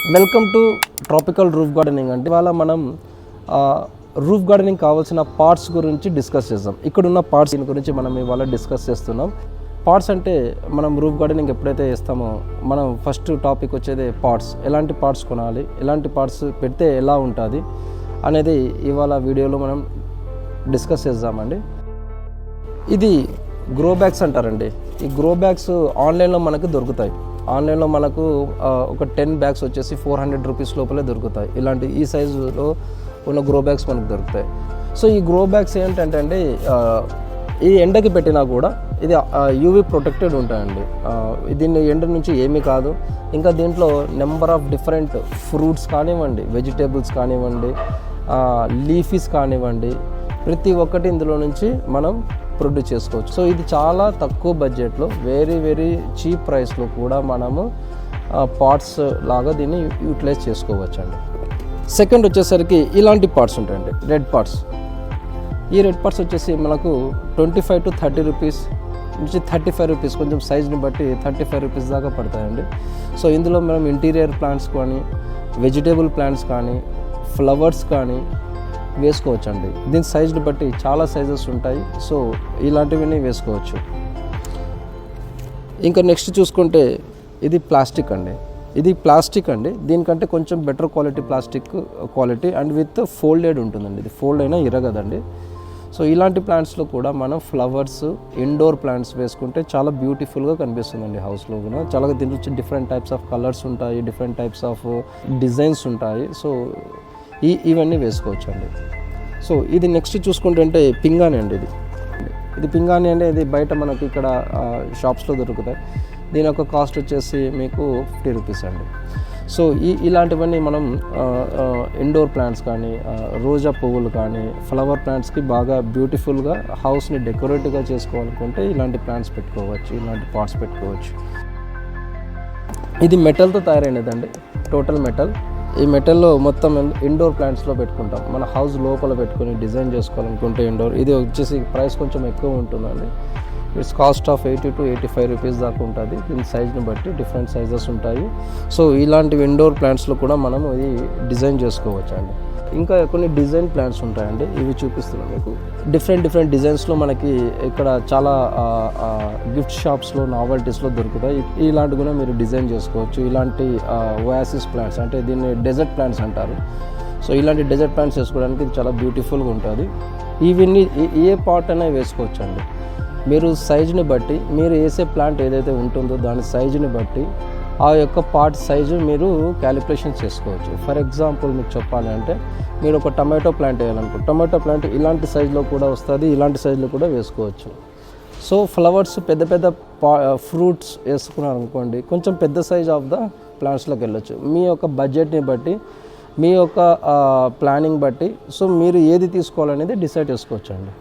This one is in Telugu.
Welcome to tropical roof gardening. అంటే ఇవాళ మనం రూఫ్ గార్డెనింగ్ కావాల్సిన పార్ట్స్ గురించి డిస్కస్ చేద్దాం. ఇక్కడ ఉన్న పార్ట్స్ గురించి మనం ఇవాళ డిస్కస్ చేస్తున్నాం. పార్ట్స్ అంటే మనం రూఫ్ గార్డెనింగ్ ఎప్పుడైతే చేస్తామో మనం ఫస్ట్ టాపిక్ వచ్చేది పార్ట్స్. ఎలాంటి పార్ట్స్ కొనాలి, ఎలాంటి పార్ట్స్ పెడితే ఎలా ఉంటుంది అనేది ఇవాళ వీడియోలో మనం డిస్కస్ చేద్దామండి. ఇది గ్రో బ్యాగ్స్ అంటారండి. ఈ గ్రో బ్యాగ్స్ ఆన్లైన్లో మనకు దొరుకుతాయి. ఆన్లైన్లో మనకు ఒక 10 బ్యాగ్స్ వచ్చేసి 400 రూపీస్ లోపలే దొరుకుతాయి. ఇలాంటి ఈ సైజులో ఉన్న గ్రో బ్యాగ్స్ మనకు దొరుకుతాయి. సో ఈ గ్రో బ్యాగ్స్ ఏంటంటే అండి, ఈ ఎండకి పెట్టినా కూడా ఇది యూవీ ప్రొటెక్టెడ్ ఉంటాయండి. దీన్ని ఎండ నుంచి ఏమీ కాదు. ఇంకా దీంట్లో నెంబర్ ఆఫ్ డిఫరెంట్ ఫ్రూట్స్ కానివ్వండి, వెజిటేబుల్స్ కానివ్వండి, లీఫీస్ కానివ్వండి, ప్రతి ఒక్కటి ఇందులో నుంచి మనం ప్రొడ్యూస్ చేసుకోవచ్చు. సో ఇది చాలా తక్కువ బడ్జెట్లో వెరీ చీప్ ప్రైస్లో కూడా మనము పార్ట్స్ లాగా దీన్ని యూటిలైజ్ చేసుకోవచ్చు అండి. సెకండ్ వచ్చేసరికి ఇలాంటి పార్ట్స్ ఉంటాయండి, రెడ్ పార్ట్స్. ఈ రెడ్ పార్ట్స్ వచ్చేసి మనకు 25 to 30 రూపీస్ నుంచి 35 రూపీస్, కొంచెం సైజ్ని బట్టి 35 రూపీస్ దాకా పడతాయండి. సో ఇందులో మనం ఇంటీరియర్ ప్లాంట్స్ కానీ, వెజిటేబుల్ ప్లాంట్స్ కానీ, ఫ్లవర్స్ కానీ వేసుకోవచ్చు అండి. దీని సైజ్ని బట్టి చాలా సైజెస్ ఉంటాయి. సో ఇలాంటివన్నీ వేసుకోవచ్చు. ఇంకా నెక్స్ట్ చూసుకుంటే ఇది ప్లాస్టిక్ అండి. ఇది ప్లాస్టిక్ అండి. దీనికంటే కొంచెం better quality plastic quality and with folded ఉంటుందండి. ఇది ఫోల్డ్ అయినా ఇరగదండి. సో ఇలాంటి ప్లాంట్స్లో కూడా మనం ఫ్లవర్స్, ఇండోర్ ప్లాంట్స్ వేసుకుంటే చాలా బ్యూటిఫుల్గా కనిపిస్తుందండి హౌస్లో కూడా. చాలా దీంట్లో డిఫరెంట్ టైప్స్ ఆఫ్ కలర్స్ ఉంటాయి, డిఫరెంట్ టైప్స్ ఆఫ్ డిజైన్స్ ఉంటాయి. సో ఇవన్నీ వేసుకోవచ్చు అండి. సో ఇది నెక్స్ట్ చూసుకుంటుంటే పింగాణి అండి. ఇది పింగాణి అంటే ఇది బయట మనకి ఇక్కడ షాప్స్లో దొరుకుతాయి. దీని యొక్క కాస్ట్ వచ్చేసి మీకు 50 రూపీస్ అండి. సో ఇలాంటివన్నీ మనం ఇండోర్ ప్లాంట్స్ కానీ, రోజా పువ్వులు కానీ, ఫ్లవర్ ప్లాంట్స్కి బాగా బ్యూటిఫుల్గా హౌస్ని డెకరేటివ్గా చేసుకోవాలనుకుంటే ఇలాంటి ప్లాంట్స్ పెట్టుకోవచ్చు, ఇలాంటి పాట్స్ పెట్టుకోవచ్చు. ఇది మెటల్తో తయారైనదండి, టోటల్ మెటల్. ఈ మెటల్లో మొత్తం ఇండోర్ ప్లాంట్స్లో పెట్టుకుంటాం. మన హౌస్ లోపల పెట్టుకొని డిజైన్ చేసుకోవాలనుకుంటే ఇండోర్. ఇది వచ్చేసి ప్రైస్ కొంచెం ఎక్కువ ఉంటుందండి. It's cost of 80 to 85 rupees దాకా ఉంటుంది. దీని సైజ్ని బట్టి డిఫరెంట్ సైజెస్ ఉంటాయి. సో ఇలాంటి ఇండోర్ ప్లాంట్స్లో కూడా మనం ఇది డిజైన్ చేసుకోవచ్చు అండి. ఇంకా కొన్ని డిజైన్ ప్లాంట్స్ ఉంటాయండి. ఇవి చూపిస్తున్నాం మీకు. డిఫరెంట్ డిజైన్స్లో మనకి ఇక్కడ చాలా గిఫ్ట్ షాప్స్లో, నావెల్టీస్లో దొరుకుతాయి. ఇలాంటి కూడా మీరు డిజైన్ చేసుకోవచ్చు. ఇలాంటి ఓయాసిస్ ప్లాంట్స్ అంటే దీన్ని డెజర్ట్ ప్లాంట్స్ అంటారు. సో ఇలాంటి డెజర్ట్ ప్లాంట్స్ వేసుకోవడానికి ఇది చాలా బ్యూటిఫుల్గా ఉంటుంది. ఇవన్నీ ఏ పాట్ అయినా వేసుకోవచ్చు అండి. మీరు సైజుని బట్టి, మీరు వేసే ప్లాంట్ ఏదైతే ఉంటుందో దాని సైజుని బట్టి ఆ యొక్క పార్ట్ సైజు మీరు క్యాలిక్యులేషన్ చేసుకోవచ్చు. ఫర్ ఎగ్జాంపుల్ మీకు చెప్పాలి అంటే, మీరు ఒక టమాటో ప్లాంట్ వేయాలనుకో, టమాటో ప్లాంట్ ఇలాంటి సైజులో కూడా వస్తుంది, ఇలాంటి సైజులో కూడా వేసుకోవచ్చు. సో ఫ్లవర్స్, పెద్ద ఫ్రూట్స్ వేసుకున్నారనుకోండి, కొంచెం పెద్ద సైజ్ ఆఫ్ ద ప్లాంట్స్లోకి వెళ్ళొచ్చు. మీ యొక్క బడ్జెట్ని బట్టి, మీ యొక్క ప్లానింగ్ బట్టి సో మీరు ఏది తీసుకోవాలనేది డిసైడ్ చేసుకోవచ్చు అండి.